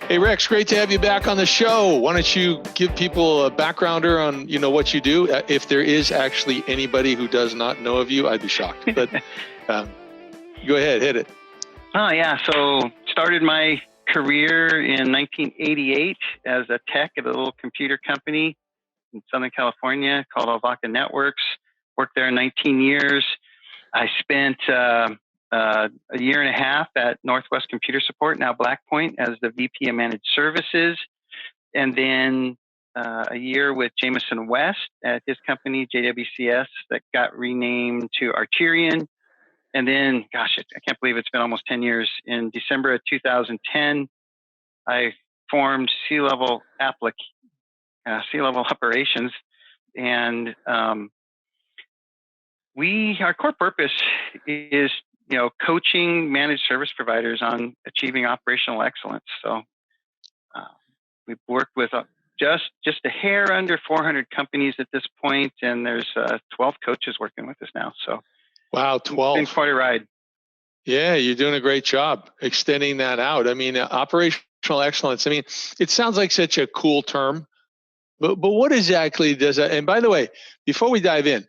Hey Rex, great to have you back on the show. Why don't you give people a backgrounder on what you do? If there is actually anybody who does not know of you, I'd be shocked. But go ahead, hit it. Oh yeah, so started my career in 1988 as a tech at a little computer company in Southern California called Alvaca Networks. Worked there 19 years. I spent a year and a half at Northwest Computer Support, now BlackPoint, as the VP of Managed Services, and then a year with Jameson West at his company, JWCS, that got renamed to Arterion. And then, gosh, I can't believe it's been almost 10 years. In December of 2010, I formed C-Level Operations, and our core purpose is coaching managed service providers on achieving operational excellence. So we've worked with just a hair under 400 companies at this point, and there's 12 coaches working with us now. So wow, 12. It's been quite a ride. Yeah, you're doing a great job extending that out. I mean, operational excellence. I mean, it sounds like such a cool term, but what exactly does that? And by the way, before we dive in,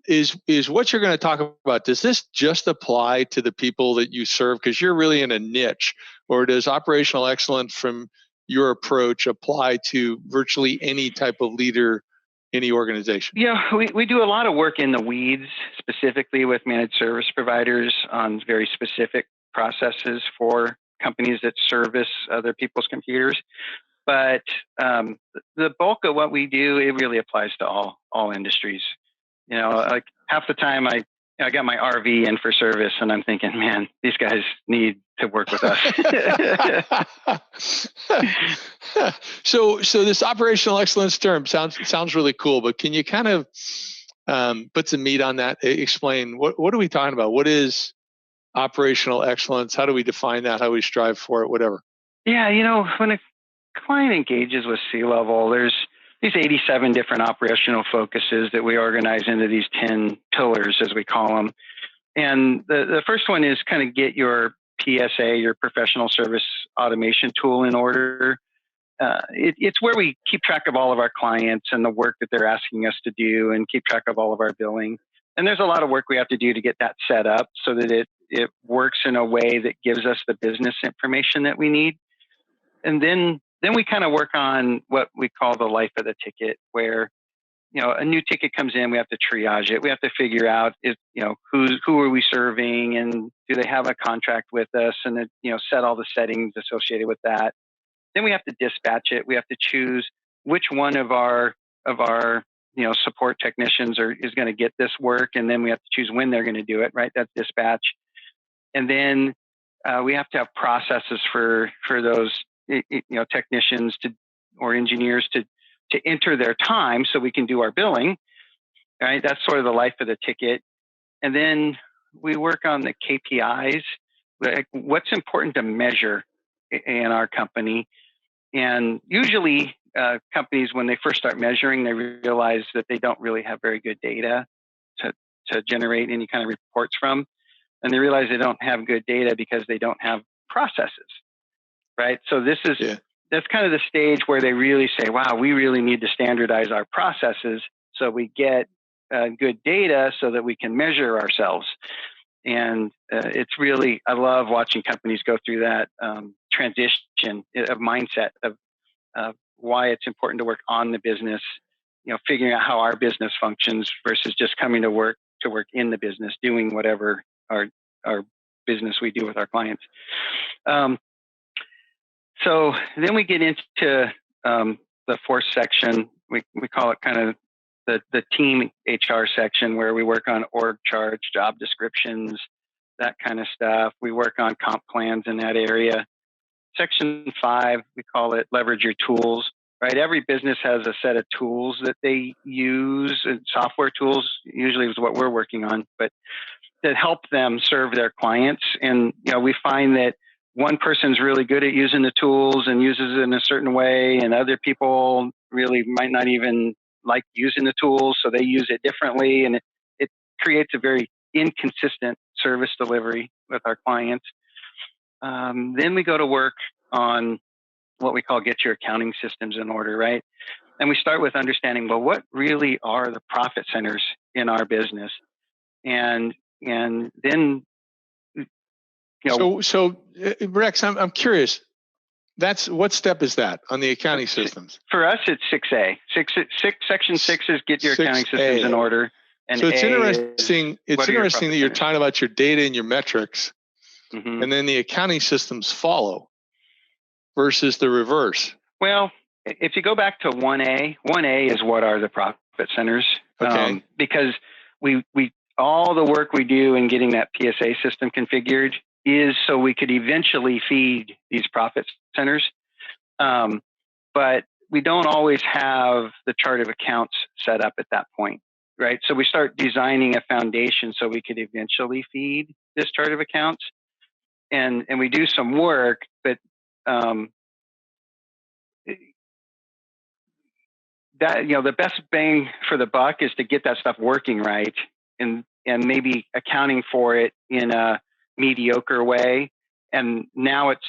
is what you're going to talk about, does this just apply to the people that you serve because you're really in a niche, or does operational excellence from your approach apply to virtually any type of leader, any organization? Yeah, we do a lot of work in the weeds, specifically with managed service providers on very specific processes for companies that service other people's computers. But the bulk of what we do, it really applies to all industries. Like half the time I got my RV in for service, and I'm thinking, man, these guys need to work with us. So this operational excellence term sounds really cool, but can you kind of put some meat on that? Explain what are we talking about? What is operational excellence? How do we define that? How do we strive for it? Whatever. Yeah, when a client engages with C-Level, there's these 87 different operational focuses that we organize into these 10 pillars, as we call them. And the first one is kind of get your PSA, your professional service automation tool, in order. It's where we keep track of all of our clients and the work that they're asking us to do, and keep track of all of our billing. And there's a lot of work we have to do to get that set up so that it works in a way that gives us the business information that we need. And then we kind of work on what we call the life of the ticket, where a new ticket comes in, we have to triage it. We have to figure out who are we serving, and do they have a contract with us, and then, set all the settings associated with that. Then we have to dispatch it. We have to choose which one of our support technicians is going to get this work, and then we have to choose when they're going to do it. Right, that's dispatch. And then we have to have processes for those technicians or engineers to enter their time so we can do our billing. Right, that's sort of the life of the ticket. And then we work on the KPIs, like what's important to measure in our company. And usually companies, when they first start measuring, they realize that they don't really have very good data to generate any kind of reports from. And they realize they don't have good data because they don't have processes, right? So that's kind of the stage where they really say, wow, we really need to standardize our processes so we get good data so that we can measure ourselves. And it's really, I love watching companies go through that transition of mindset of why it's important to work on the business, figuring out how our business functions versus just coming to work in the business, doing whatever our business we do with our clients. So then we get into the fourth section. We call it kind of the team HR section, where we work on org charts, job descriptions, that kind of stuff. We work on comp plans in that area. Section 5, we call it leverage your tools. Right, every business has a set of tools that they use, and software tools usually is what we're working on, but that help them serve their clients. And we find that one person's really good at using the tools and uses it in a certain way, and other people really might not even like using the tools, so they use it differently, and it creates a very inconsistent service delivery with our clients. Then we go to work on what we call get your accounting systems in order, right? And we start with understanding, well, what really are the profit centers in our business? And then, So Rex, I'm curious. That's what step is that on the accounting systems? For us, it's 6A. Section 6 is get your accounting systems in order. And so it's interesting. It's interesting that you're talking about your data and your metrics, mm-hmm. and then the accounting systems follow versus the reverse. Well, if you go back to 1A is what are the profit centers? Okay. Because we all the work we do in getting that PSA system configured is so we could eventually feed these profit centers. But we don't always have the chart of accounts set up at that point, right? So we start designing a foundation so we could eventually feed this chart of accounts. And we do some work, but that, the best bang for the buck is to get that stuff working right and maybe accounting for it in a mediocre way. And now it's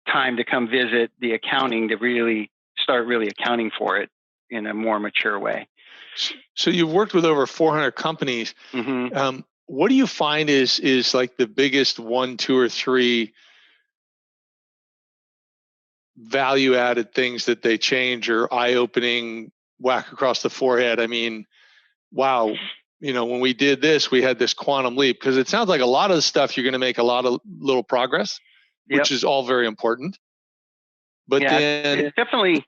time to come visit the accounting to really start accounting for it in a more mature way. So you've worked with over 400 companies. Mm-hmm. What do you find is like the biggest 1, 2, or 3 value added things that they change or eye-opening whack across the forehead? I mean, wow, when we did this, we had this quantum leap, because it sounds like a lot of the stuff you're going to make a lot of little progress, which is all very important. But then it's definitely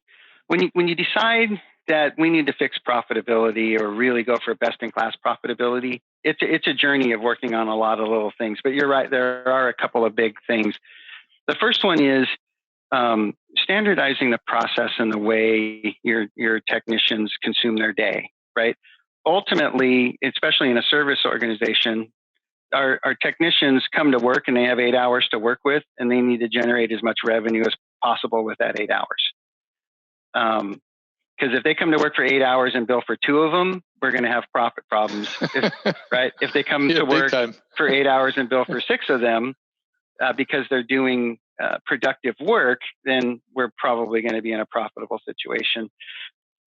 when you decide that we need to fix profitability or really go for best-in-class profitability, it's a journey of working on a lot of little things. But you're right, there are a couple of big things. The first one is standardizing the process and the way your technicians consume their day, right? Ultimately, especially in a service organization, our technicians come to work and they have 8 hours to work with, and they need to generate as much revenue as possible with that 8 hours. Because if they come to work for 8 hours and bill for 2 of them, we're going to have profit problems, right? If they come to work for 8 hours and bill for 6 of them, because they're doing productive work, then we're probably going to be in a profitable situation.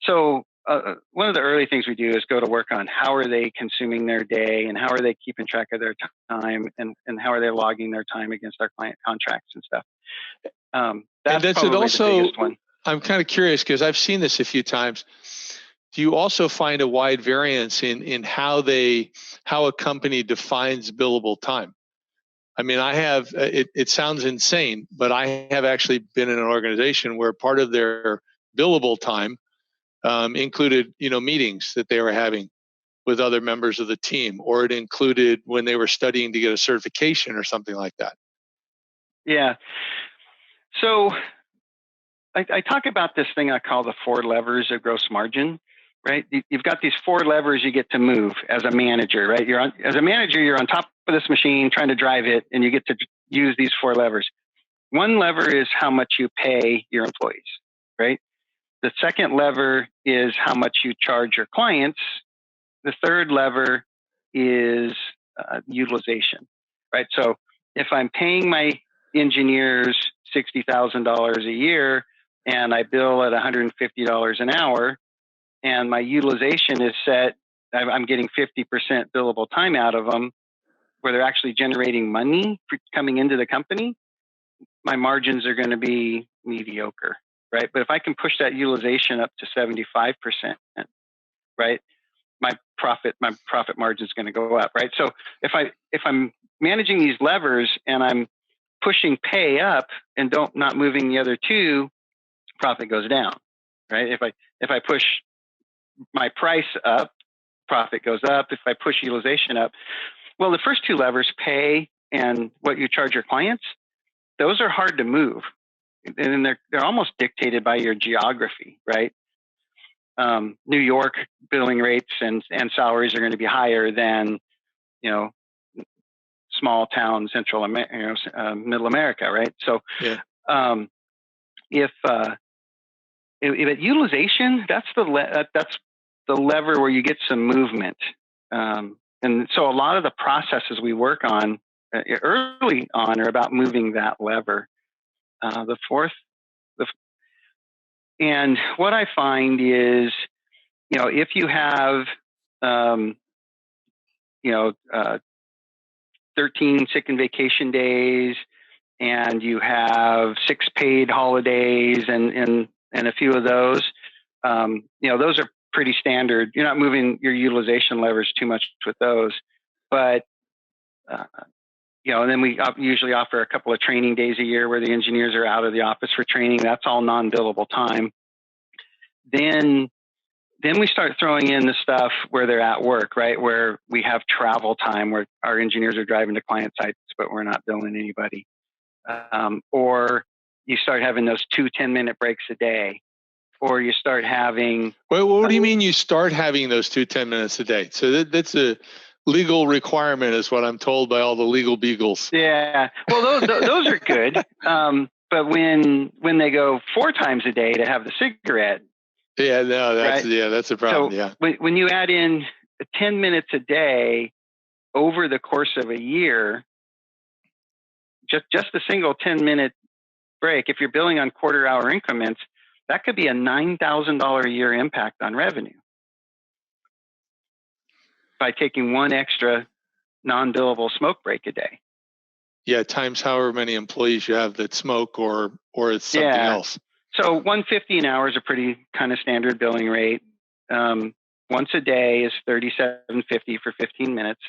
So one of the early things we do is go to work on how are they consuming their day, and how are they keeping track of their time, and how are they logging their time against our client contracts and stuff. That's probably the biggest one. I'm kind of curious, because I've seen this a few times. Do you also find a wide variance in how a company defines billable time? I mean, I have, it sounds insane, but I have actually been in an organization where part of their billable time included, meetings that they were having with other members of the team, or it included when they were studying to get a certification or something like that. Yeah. So I talk about this thing I call the 4 levers of gross margin, right? You've got these 4 levers you get to move as a manager, right? As a manager, you're on top of this machine trying to drive it, and you get to use these 4 levers. One lever is how much you pay your employees, right? The second lever is how much you charge your clients. The third lever is utilization, right? So if I'm paying my engineers $60,000 a year and I bill at $150 an hour, and my utilization is set, I'm getting 50% billable time out of them, where they're actually generating money coming into the company, my margins are going to be mediocre, right? But if I can push that utilization up to 75%, right, my profit margin is going to go up, right? So if I'm managing these levers and I'm pushing pay up and not moving the other 2, profit goes down, right? If I push my price up, profit goes up. If I push utilization up, well, the first 2 levers, pay and what you charge your clients, those are hard to move, and they're almost dictated by your geography, right? New York billing rates and salaries are going to be higher than, small town middle America, right? So, if utilization, that's the lever where you get some movement, and so a lot of the processes we work on early on are about moving that lever. The And what I find is, if you have, 13 sick and vacation days, and you have 6 paid holidays, and a few of those, those are pretty standard. You're not moving your utilization levers too much with those, but and then we usually offer a couple of training days a year where the engineers are out of the office for training. That's all non-billable time. Then we start throwing in the stuff where they're at work, right? Where we have travel time, where our engineers are driving to client sites, but we're not billing anybody. Or you start having those 2 10-minute breaks a day, or you start having. Wait, what do you mean you start having those 2 10 minutes a day? So that's a legal requirement, is what I'm told by all the legal beagles. Yeah, well, those are good. But when they go 4 times a day to have the cigarette. Yeah, no, that's a problem. So yeah. When you add in 10 minutes a day over the course of a year, just a single 10-minute break, if you're billing on quarter-hour increments, that could be a $9,000 a year impact on revenue by taking 1 extra non-billable smoke break a day. Yeah, times however many employees you have that smoke, or it's something else. So $150 an hour is a pretty kind of standard billing rate. Once a day is $37.50 for 15 minutes.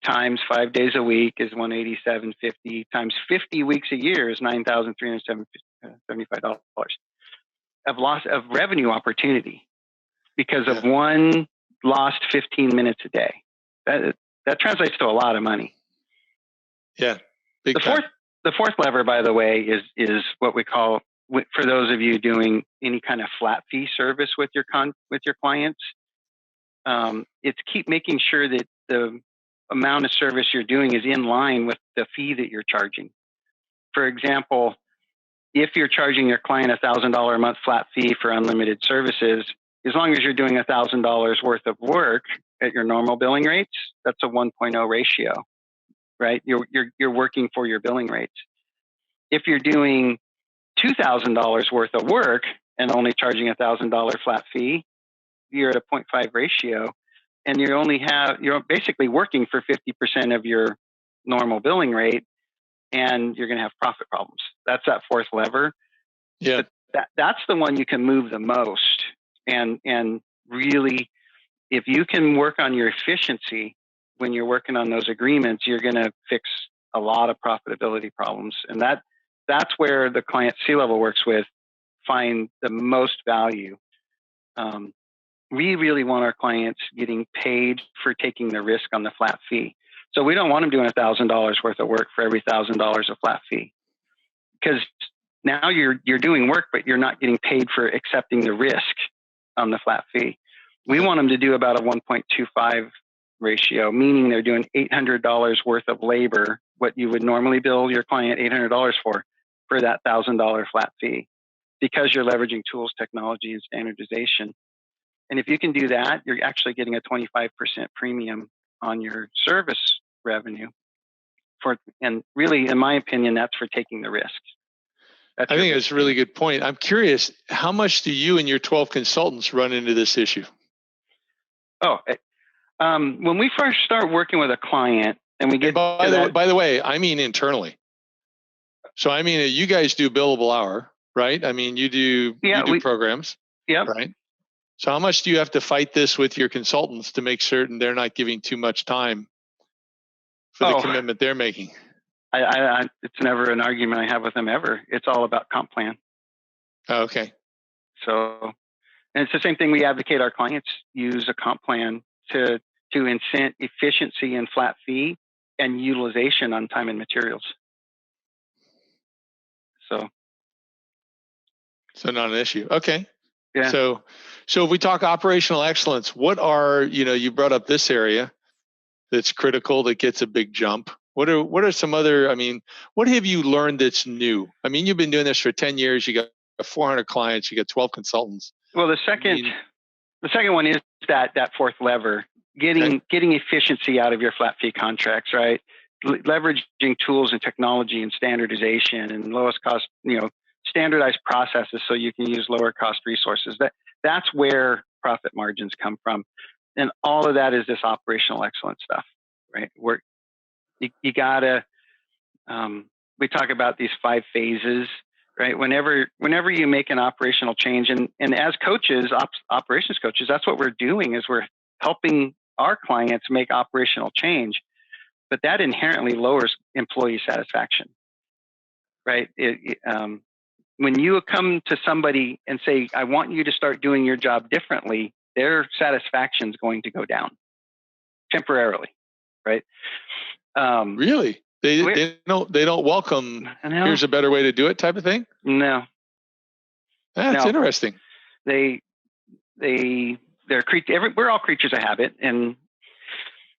Times 5 days a week is $187.50. Times 50 weeks a year is $9,375 of loss of revenue opportunity because of one lost 15 minutes a day. That translates to a lot of money. Yeah. The fourth lever, by the way, is what we call, for those of you doing any kind of flat fee service with your clients, it's keep making sure that the amount of service you're doing is in line with the fee that you're charging. For example, if you're charging your client $1,000 a month flat fee for unlimited services, as long as you're doing $1,000 worth of work at your normal billing rates, that's a 1.0 ratio, right? You're working for your billing rates. If you're doing $2,000 worth of work and only charging $1,000 flat fee, you're at a 0.5 ratio, and you're basically working for 50% of your normal billing rate, and you're going to have profit problems. That's that fourth lever. Yeah. But that's the one you can move the most. And really, if you can work on your efficiency when you're working on those agreements, you're going to fix a lot of profitability problems. And that's where the client C-level works with find the most value. We really want our clients getting paid for taking the risk on the flat fee. So we don't want them doing $1,000 worth of work for every $1,000 of flat fee, because now you're doing work, but you're not getting paid for accepting the risk on the flat fee. We want them to do about a 1.25 ratio, meaning they're doing $800 worth of labor, what you would normally bill your client $800 for that $1,000 flat fee, because you're leveraging tools, technology, and standardization. And if you can do that, you're actually getting a 25% premium on your service revenue. And really, in my opinion, that's for taking the risk. I think that's a really good point. I'm curious, how much do you and your 12 consultants run into this issue? When we first start working with a client and we get by the way, I mean internally. So I mean, you guys do billable hour, right? I mean, you do programs, right? So how much do you have to fight this with your consultants to make certain they're not giving too much time for the commitment they're making? It's never an argument I have with them ever. It's all about comp plan. Oh, okay. So, and it's the same thing. We advocate our clients use a comp plan to incent efficiency and flat fee and utilization on time and materials. So not an issue. Okay. Yeah. So if we talk operational excellence, what are, you brought up this area that's critical, that gets a big jump. What are some other, what have you learned that's new? You've been doing this for 10 years. You got 400 clients, you got 12 consultants. Well, the second one is that fourth lever, getting efficiency out of your flat fee contracts, right? Leveraging tools and technology and standardization and lowest cost, standardized processes so you can use lower cost resources. That's where profit margins come from. And all of that is this operational excellence stuff, right? Where you gotta, we talk about these 5 phases, right? Whenever you make an operational change, and as coaches, operations coaches, that's what we're doing, is we're helping our clients make operational change, but that inherently lowers employee satisfaction, right? When you come to somebody and say, I want you to start doing your job differently, their satisfaction is going to go down temporarily, right? Really? They don't welcome, here's a better way to do it type of thing? No. That's interesting. They're we're all creatures of habit, and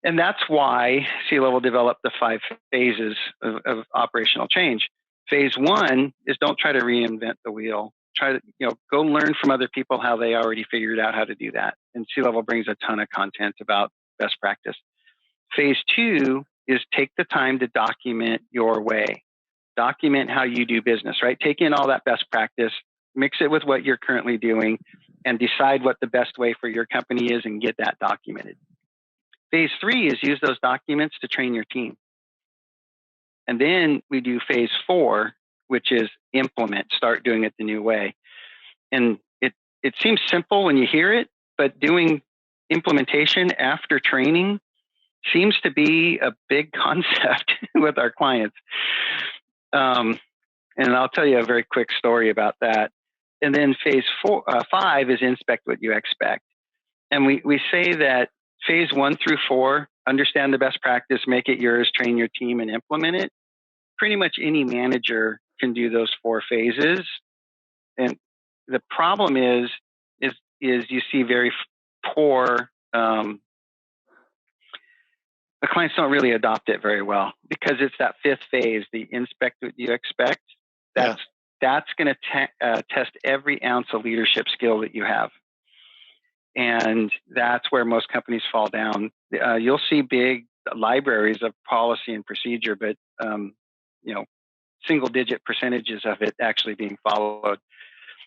that's why C-Level developed the 5 phases of operational change. Phase 1 is don't try to reinvent the wheel. Try to, go learn from other people how they already figured out how to do that. And C-Level brings a ton of content about best practice. Phase 2 is take the time to document your way. Document how you do business, right? Take in all that best practice, mix it with what you're currently doing, and decide what the best way for your company is and get that documented. Phase 3 is use those documents to train your team. And then we do phase 4, which is implement, start doing it the new way. And it seems simple when you hear it, but doing implementation after training seems to be a big concept with our clients. And I'll tell you a very quick story about that. And then phase 5 is inspect what you expect. And we say that phase 1 through 4, understand the best practice, make it yours, train your team, and implement it. Pretty much any manager can do those 4 phases. And the problem is you see very poor, the clients don't really adopt it very well, because it's that 5th phase, the inspect what you expect. That's going to test every ounce of leadership skill that you have. And that's where most companies fall down. You'll see big libraries of policy and procedure, but single-digit percentages of it actually being followed.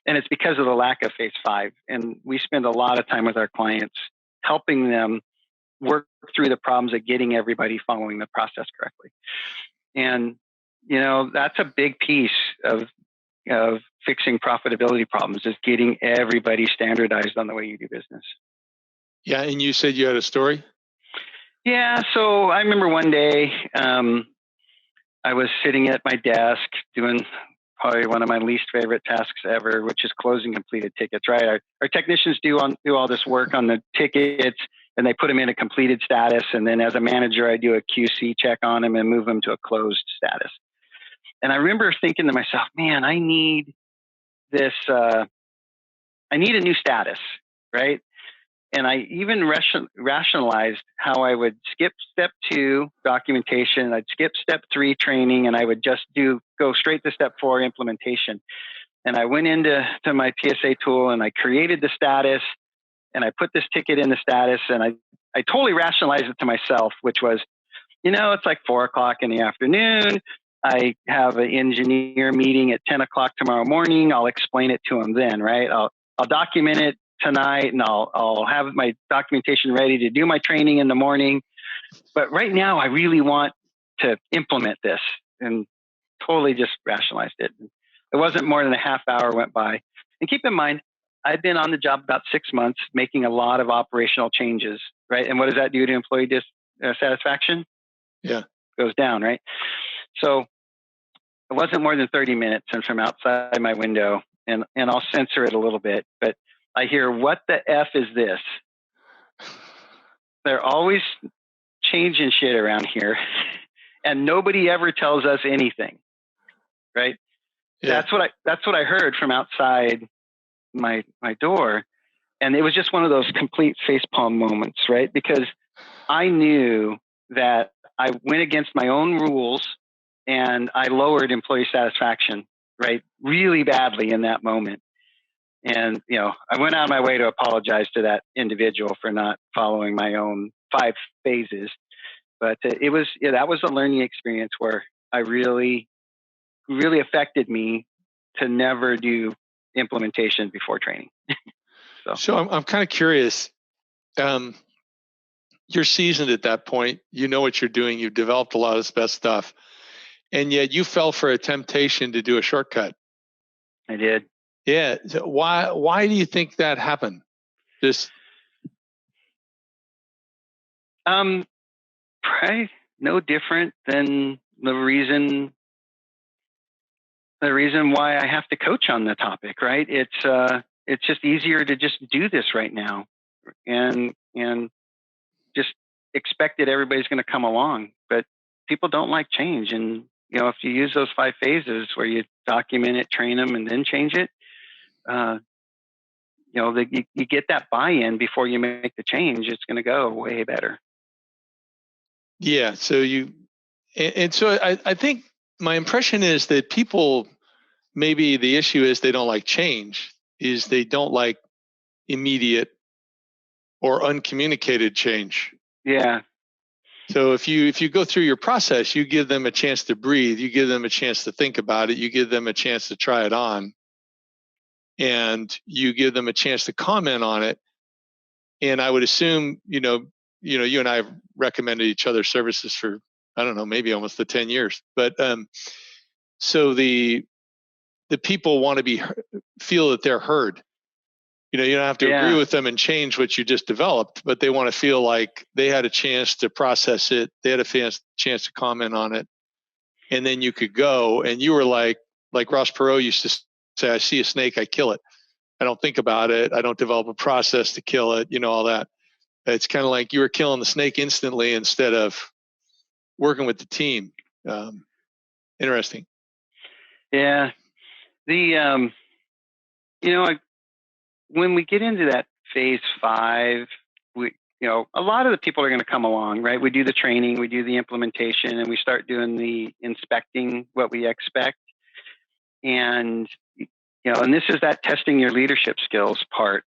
And it's because of the lack of phase 5. And we spend a lot of time with our clients helping them work through the problems of getting everybody following the process correctly. And, that's a big piece of fixing profitability problems, is getting everybody standardized on the way you do business. Yeah. And you said you had a story? Yeah. So I remember one day, I was sitting at my desk doing probably one of my least favorite tasks ever, which is closing completed tickets, right? Our technicians do all this work on the tickets, and they put them in a completed status. And then as a manager, I do a QC check on them and move them to a closed status. And I remember thinking to myself, man, I need this, I need a new status, right? And I even rationalized how I would skip step 2, documentation, I'd skip step 3, training, and I would just go straight to step 4, implementation. And I went into my PSA tool and I created the status, and I put this ticket in the status, and I totally rationalized it to myself, which was, it's like 4:00 in the afternoon. I have an engineer meeting at 10 o'clock tomorrow morning. I'll explain it to him then, right? I'll document it tonight, and I'll have my documentation ready to do my training in the morning. But right now, I really want to implement this, and totally just rationalized it. It wasn't more than a half hour went by. And keep in mind, I've been on the job about 6 months, making a lot of operational changes, right? And what does that do to employee satisfaction? Yeah. Goes down, right? So it wasn't more than 30 minutes, and from outside my window, and I'll censor it a little bit, but I hear, what the F is this? They're always changing shit around here, and nobody ever tells us anything, right? Yeah. That's what I heard from outside my door. And it was just one of those complete facepalm moments, right? Because I knew that I went against my own rules, and I lowered employee satisfaction, right? Really badly in that moment. And, I went out of my way to apologize to that individual for not following my own 5 phases. But that was a learning experience where I really, really affected me to never do implementation before training. So I'm kind of curious. You're seasoned at that point. You know what you're doing. You've developed a lot of this best stuff, and yet you fell for a temptation to do a shortcut. I did. Yeah. So why do you think that happened? Just probably no different than the reason why I have to coach on the topic, right? It's just easier to just do this right now, and just expect that everybody's going to come along. But people don't like change, and if you use those 5 phases where you document it, train them, and then change it, you get that buy-in before you make the change. It's going to go way better. Yeah. So so I think my impression is that people, maybe the issue is they don't like change, is they don't like immediate or uncommunicated change. Yeah. So if you go through your process, you give them a chance to breathe, you give them a chance to think about it, you give them a chance to try it on, and you give them a chance to comment on it. And I would assume, you and I have recommended each other's services for, I don't know, maybe almost the 10 years. But so the people want to feel that they're heard. You don't have to agree with them and change what you just developed, but they want to feel like they had a chance to process it. They had a chance to comment on it. And then you could go, and you were like Ross Perot used to say, I see a snake, I kill it. I don't think about it. I don't develop a process to kill it, all that. It's kind of like you were killing the snake instantly instead of working with the team. Interesting. Yeah. When we get into that phase 5, a lot of the people are going to come along, right? We do the training, we do the implementation, and we start doing the inspecting what we expect. And, and this is that testing your leadership skills part.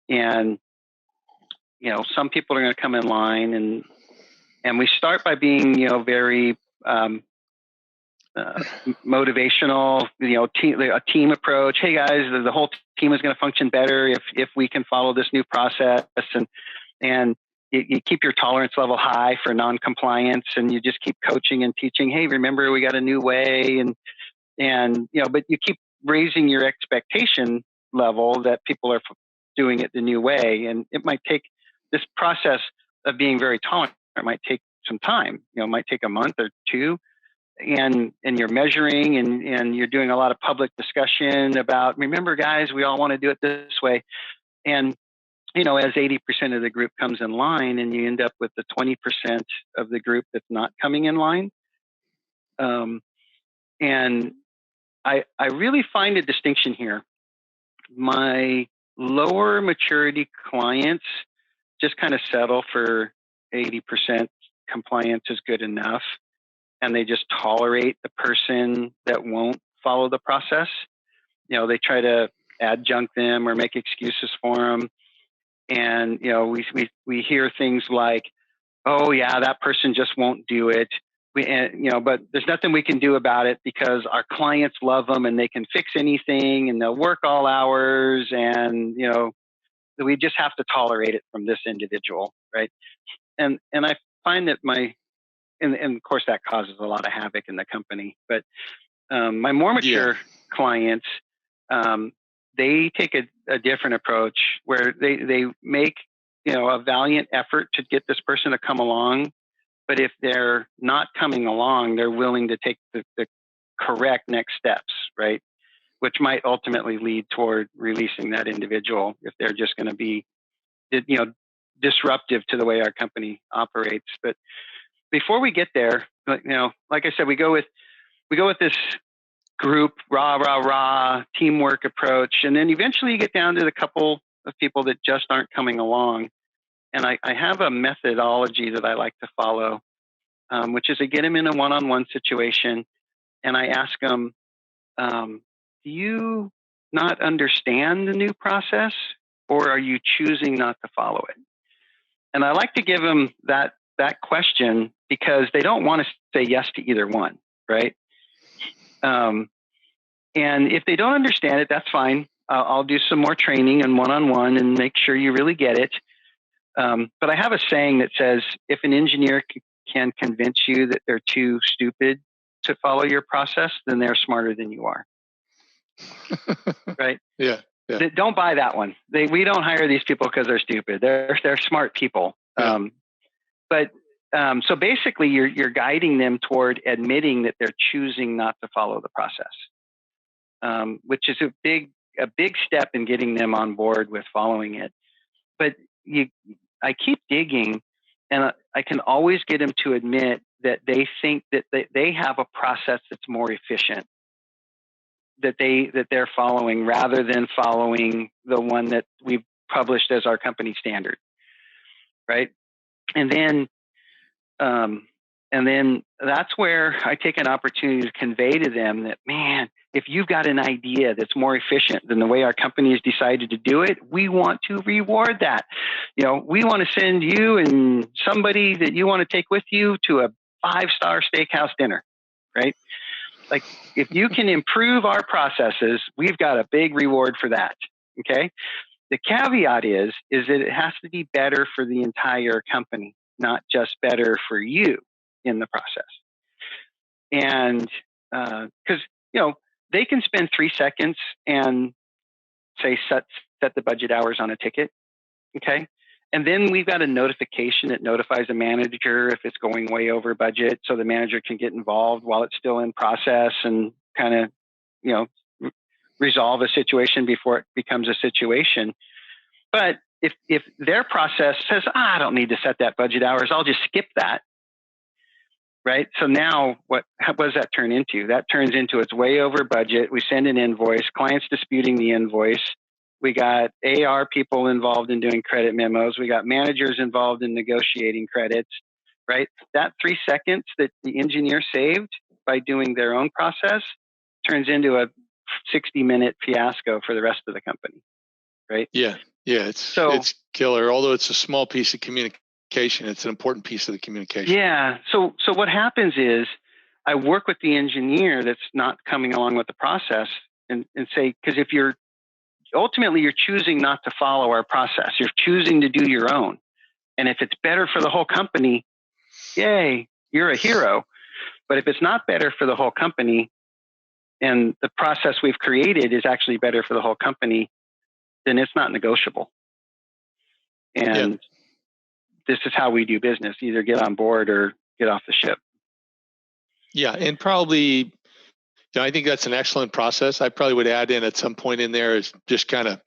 And, some people are going to come in line, and we start by being, very motivational, a team approach. Hey guys, the whole team is going to function better if we can follow this new process, and you keep your tolerance level high for non-compliance, and you just keep coaching and teaching. Hey, remember we got a new way, and but you keep raising your expectation level that people are doing it the new way, and it might take this process of being very tolerant. It might take some time. It might take a month or 2. And you're measuring and you're doing a lot of public discussion about, remember guys, we all want to do it this way. And, as 80% of the group comes in line, and you end up with the 20% of the group that's not coming in line. And I really find a distinction here. My lower maturity clients just kind of settle for 80% compliance is good enough. And they just tolerate the person that won't follow the process. They try to adjunct them or make excuses for them. And, we hear things like, oh yeah, that person just won't do it. But there's nothing we can do about it because our clients love them and they can fix anything and they'll work all hours. And, we just have to tolerate it from this individual. Right. And I find that and of course that causes a lot of havoc in the company. But my more mature clients, they take a different approach where they make a valiant effort to get this person to come along. But if they're not coming along, they're willing to take the correct next steps, right? Which might ultimately lead toward releasing that individual if they're just going to be, disruptive to the way our company operates. But before we get there, like I said, we go with this group, rah, teamwork approach. And then eventually you get down to the couple of people that just aren't coming along. And I have a methodology that I like to follow, which is I get them in a one-on-one situation and I ask them, do you not understand the new process, or are you choosing not to follow it? And I like to give them that question because they don't want to say yes to either one, right? And if they don't understand it, that's fine. I'll do some more training and one-on-one and make sure you really get it. But I have a saying that says, if an engineer can convince you that they're too stupid to follow your process, then they're smarter than you are. Right? Yeah. Don't buy that one. We don't hire these people because they're stupid. They're smart people. Yeah. So basically, you're guiding them toward admitting that they're choosing not to follow the process, which is a big step in getting them on board with following it. But I keep digging, and I can always get them to admit that they think that they have a process that's more efficient, that they're following, rather than following the one that we've published as our company standard, right? And then that's where I take an opportunity to convey to them that, man, if you've got an idea that's more efficient than the way our company has decided to do it, we want to reward that. We want to send you and somebody that you want to take with you to a 5-star steakhouse dinner, right? Like, if you can improve our processes, we've got a big reward for that. Okay. The caveat is that it has to be better for the entire company, not just better for you in the process. And because they can spend 3 seconds and say set the budget hours on a ticket, okay? And then we've got a notification that notifies the manager if it's going way over budget, so the manager can get involved while it's still in process and kind of resolve a situation before it becomes a situation. But if their process says, I don't need to set that budget hours, I'll just skip that, right? So now what does that turn into? That turns into it's way over budget. We send an invoice, client's disputing the invoice. We got AR people involved in doing credit memos. We got managers involved in negotiating credits, right? That 3 seconds that the engineer saved by doing their own process turns into a 60-minute fiasco for the rest of the company, right? Yeah. It's killer. Although it's a small piece of communication, it's an important piece of the communication. Yeah. So what happens is I work with the engineer that's not coming along with the process and say, because if you're choosing not to follow our process, you're choosing to do your own. And if it's better for the whole company, yay, you're a hero. But if it's not better for the whole company and the process we've created is actually better for the whole company, then it's not negotiable. And this is how we do business. Either get on board or get off the ship. Yeah. And probably, I think that's an excellent process. I probably would add in at some point in there is just kind of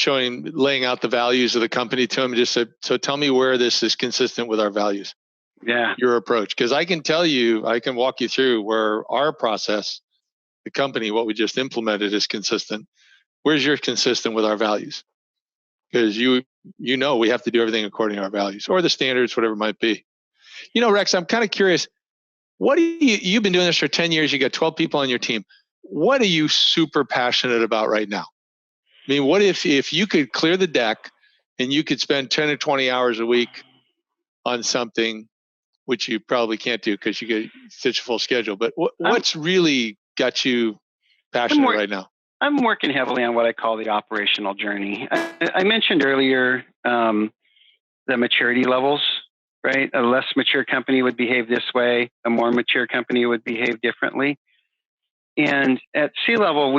laying out the values of the company to them. Just so tell me where this is consistent with our values. Yeah. Your approach. Because I can tell you, I can walk you through where our process, the company, what we just implemented is consistent. Where's yours consistent with our values? Because we have to do everything according to our values or the standards, whatever it might be. Rex, I'm kind of curious. What do you've been doing this for 10 years. You got 12 people on your team. What are you super passionate about right now? I mean, what if you could clear the deck and you could spend 10 or 20 hours a week on something, which you probably can't do because you get such a full schedule, but what's really got you passionate right now? I'm working heavily on what I call the operational journey. I mentioned earlier the maturity levels, right? A less mature company would behave this way. A more mature company would behave differently. And at C-level,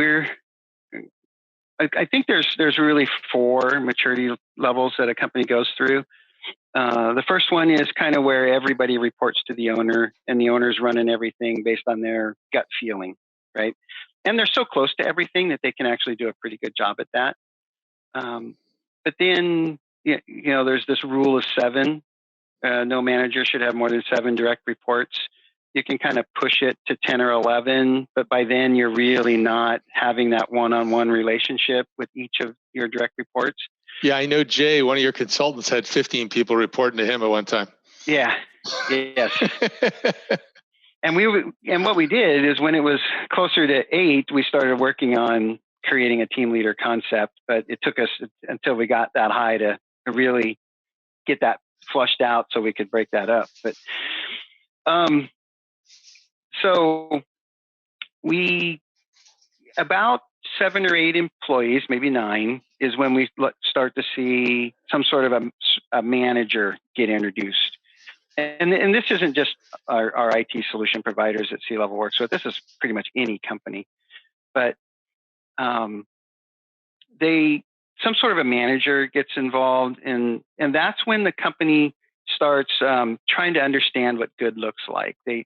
I think there's really 4 maturity levels that a company goes through. The first one is kind of where everybody reports to the owner, and the owner's running everything based on their gut feeling, right? And they're so close to everything that they can actually do a pretty good job at that. But then, there's this rule of 7. No manager should have more than 7 direct reports. You can kind of push it to 10 or 11, but by then you're really not having that one-on-one relationship with each of your direct reports. Yeah, I know Jay, one of your consultants, had 15 people reporting to him at one time. Yeah. Yes. And what we did is when it was closer to 8, we started working on creating a team leader concept, but it took us until we got that high to really get that flushed out so we could break that up. But so we about 7 or 8 employees, maybe 9, is when we start to see some sort of a manager get introduced. And this isn't just our IT solution providers that C-Level works with. This is pretty much any company. But some sort of a manager gets involved, and that's when the company starts trying to understand what good looks like. They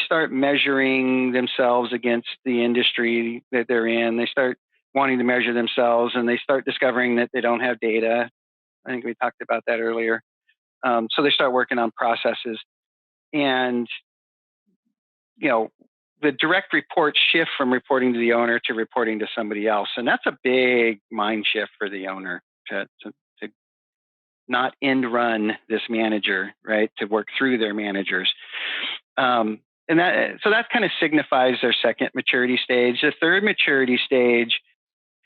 start measuring themselves against the industry that they're in. They start wanting to measure themselves, and they start discovering that they don't have data. I think we talked about that earlier. So they start working on processes, and the direct reports shift from reporting to the owner to reporting to somebody else, and that's a big mind shift for the owner to not end run this manager, right? To work through their managers. So that kind of signifies their second maturity stage. The third maturity stage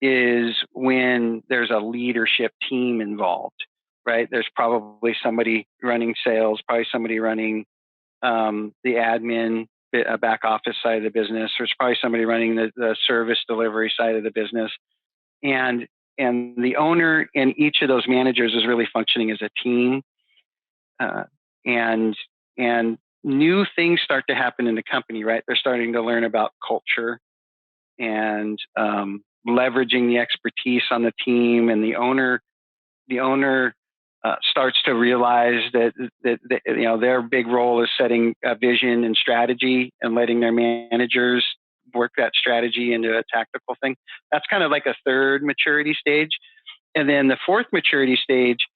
is when there's a leadership team involved, right? There's probably somebody running sales, probably somebody running the admin, back office side of the business. There's probably somebody running the service delivery side of the business. And the owner and each of those managers is really functioning as a team. And new things start to happen in the company, right? They're starting to learn about culture and leveraging the expertise on the team, and the owner starts to realize that their big role is setting a vision and strategy and letting their managers work that strategy into a tactical thing. That's kind of like a third maturity stage. And then the fourth maturity stage,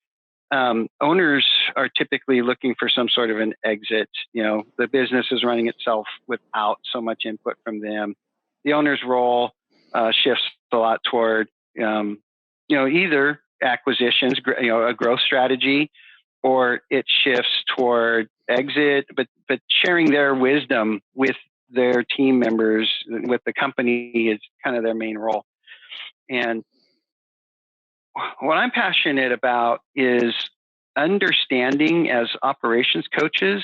owners are typically looking for some sort of an exit. The business is running itself without so much input from them. The owner's role shifts a lot toward, either acquisitions, a growth strategy, or it shifts toward exit, but sharing their wisdom with their team members, with the company, is kind of their main role. And what I'm passionate about is understanding, as operations coaches,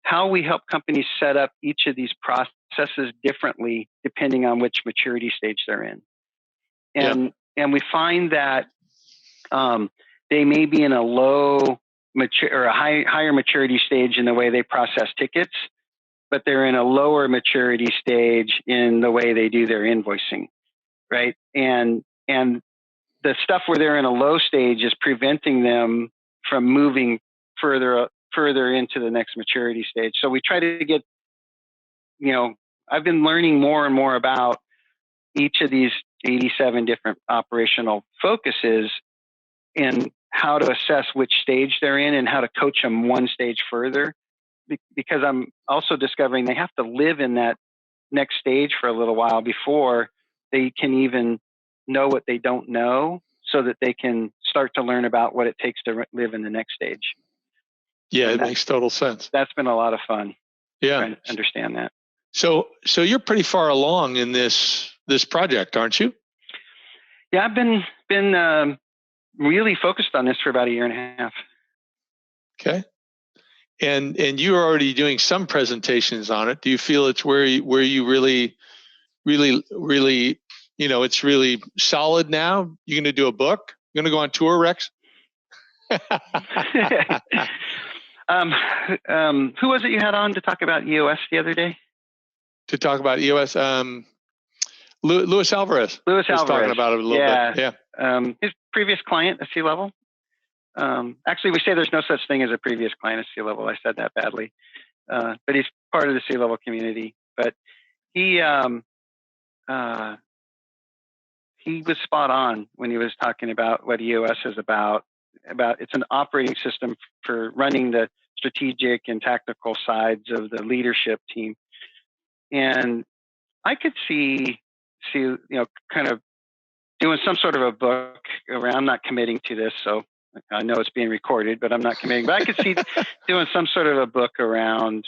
how we help companies set up each of these processes differently depending on which maturity stage they're in. And we find that they may be in a low or a higher maturity stage in the way they process tickets, but they're in a lower maturity stage in the way they do their invoicing, right? And the stuff where they're in a low stage is preventing them from moving further into the next maturity stage. So we try to get, I've been learning more and more about each of these 87 different operational focuses and how to assess which stage they're in and how to coach them one stage further, because I'm also discovering they have to live in that next stage for a little while before they can even know what they don't know, so that they can start to learn about what it takes to live in the next stage. Yeah, it makes total sense. That's been a lot of fun. Yeah, trying to understand that. So you're pretty far along in this project, aren't you? Yeah, I've been really focused on this for about a year and a half. Okay. And you're already doing some presentations on it. Do you feel it's where you really, it's really solid now? You're going to do a book? You're going to go on tour, Rex? Who was it you had on to talk about EOS the other day? To talk about EOS, Luis Alvarez. Luis Alvarez was talking about it a little bit. Yeah. His previous client at C-Level. Actually, we say there's no such thing as a previous client at C-Level. I said that badly, but he's part of the C-Level community. But he was spot on when he was talking about what EOS is about. It's an operating system for running the strategic and tactical sides of the leadership team. And I could see kind of doing some sort of a book around. I'm not committing to this, so I know it's being recorded, but I'm not committing. But I could see doing some sort of a book around,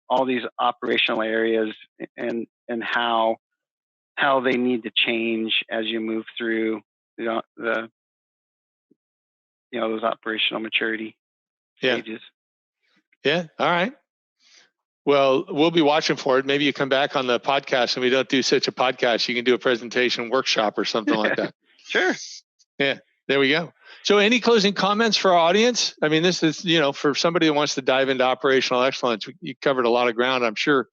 all these operational areas and how they need to change as you move through those operational maturity stages. Yeah. All right. Well, we'll be watching for it. Maybe you come back on the podcast and we don't do such a podcast. You can do a presentation workshop or something like that. Sure. Yeah, there we go. So any closing comments for our audience? I mean, this is, for somebody that wants to dive into operational excellence, you covered a lot of ground. I'm sure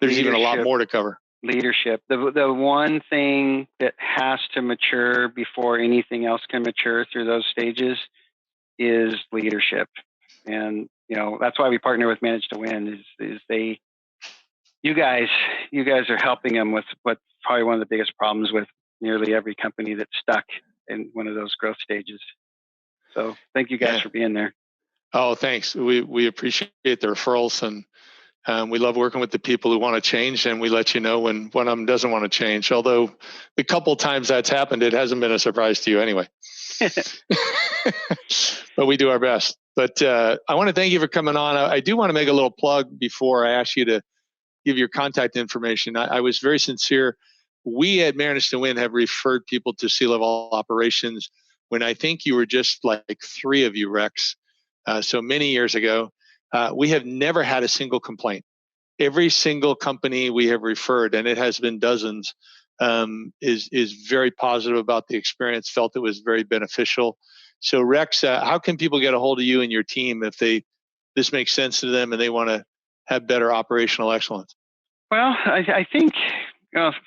there's even a lot more to cover. Leadership. The one thing that has to mature before anything else can mature through those stages is leadership. And, that's why we partner with Manage to Win you guys are helping them with what's probably one of the biggest problems with nearly every company that's stuck in one of those growth stages. So thank you guys for being there. Oh, thanks. We appreciate the referrals, and we love working with the people who want to change, and we let you know when one of them doesn't want to change. Although the couple times that's happened, it hasn't been a surprise to you anyway. But we do our best. But I want to thank you for coming on. I do want to make a little plug before I ask you to give your contact information. I was very sincere. We at Manage to Win have referred people to C-level operations when I think you were just like 3 of you, Rex. So many years ago, we have never had a single complaint. Every single company we have referred, and it has been dozens, is very positive about the experience, felt it was very beneficial. So Rex, how can people get a hold of you and your team if this makes sense to them and they want to have better operational excellence? Well, I think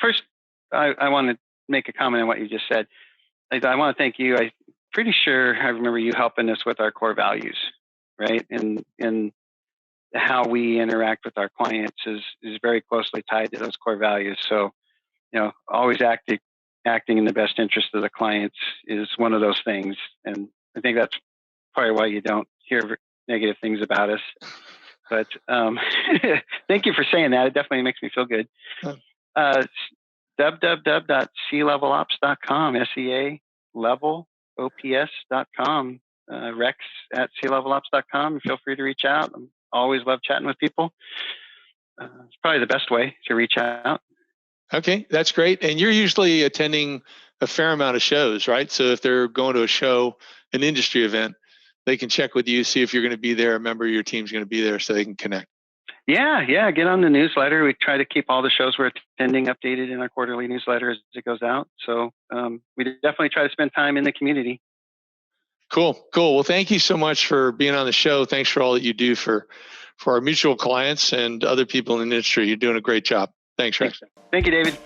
first I want to make a comment on what you just said. I want to thank you. I'm pretty sure I remember you helping us with our core values, right? And how we interact with our clients is very closely tied to those core values. So, always acting in the best interest of the clients is one of those things. And I think that's probably why you don't hear negative things about us. But thank you for saying that. It definitely makes me feel good. www.clevelops.com, SEA level OPS.com, Rex at clevelops.com. Feel free to reach out. I always love chatting with people. It's probably the best way to reach out. Okay, that's great. And you're usually attending a fair amount of shows, right? So if they're going to a show, an industry event, they can check with you, see if you're going to be there, a member of your team's going to be there so they can connect. Yeah. Get on the newsletter. We try to keep all the shows we're attending updated in our quarterly newsletter as it goes out. So we definitely try to spend time in the community. Cool. Well, thank you so much for being on the show. Thanks for all that you do for our mutual clients and other people in the industry. You're doing a great job. Thanks, Rex. Thank you, David.